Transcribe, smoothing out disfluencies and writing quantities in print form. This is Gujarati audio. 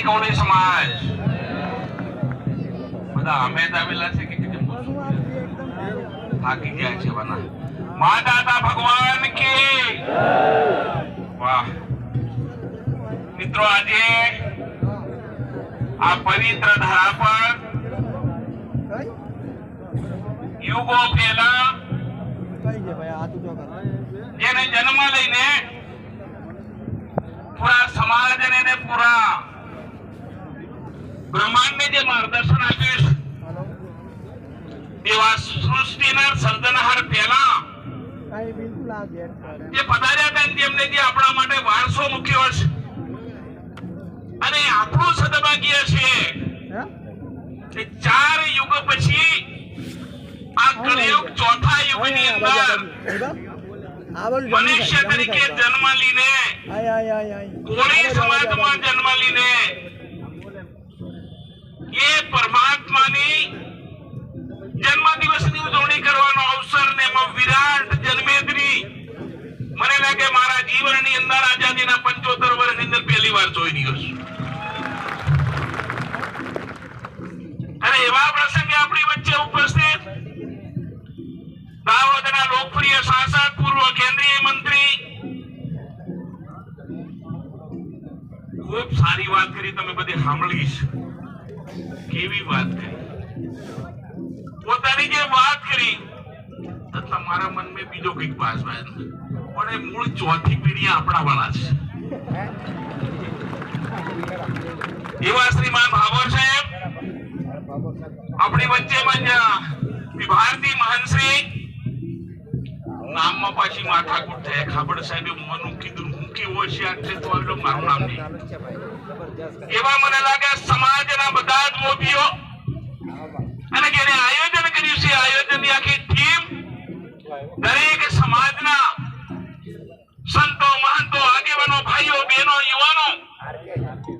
માતાજી ગૌડી સમાજ બધા અમે આવેલા છે કે થાકી ગયા છે બના માતા ભગવાન કી વાહ મિત્રો આજે આ પવિત્ર ધરા પર યુગો પહેલા જેને જન્મ લઈને પૂરા સમાજ અને પૂરા બ્રહ્માંડને જે માર્ગદર્શન આપ્યું એવા સૃષ્ટિના સર્જનહાર પહેલા જે પધાર્યા હતા જેમને જે આપણા માટે વારસો મૂક્યો છે અને આપણું સદભાગ્ય છે કે 4 યુગ પછી આ કળિયુગ ચોથા યુગની અંદર મનુષ્ય તરીકે જન્મ લઈને કોળી સમાજમાં જન્મ લઈને એ પરમાત્માની જન્મ દિવસની ઉજવણી કરવાનો અવસર ને એમાં વિરાટ જન્મેદની મને લાગે મારા જીવનની અંદર આઝાદીના 75 વર્ષની અંદર પહેલી વાર જોઈ રહ્યો છું અને એવા પ્રસંગે આપણી વચ્ચે ઉપસ્થિત દાહોદના લોકપ્રિય શાસક પૂર્વ કેન્દ્રીય મંત્રી ખૂબ સારી વાત કરી તમે બધી સાંભળી છે કેવી વાત કરી પોતાની જે વાત કરી તમારા મનમાં બીજો કઈક પાસ ભાઈ પણ એ મૂળ ચોથી પેઢી આપણા વાળા છે એવા શ્રીમાન ભાભોર સાહેબ આપણી વચ્ચે ભારતી મહાનશ્રી નામમાં પાછી માથાકૂટ થાય ખાબડ સાહેબે મોનું કીધું હું કેવો છે આટલે તો આવ્યો મારું નામ નહીં એવા મને લાગે સમાજના બધા જ મોભીઓ અને જેને આયોજન કર્યું છે આયોજનની આખી ટીમ દરેક સમાજના સંતો મહંતો આગેવાનો ભાઈઓ બહેનો યુવાનો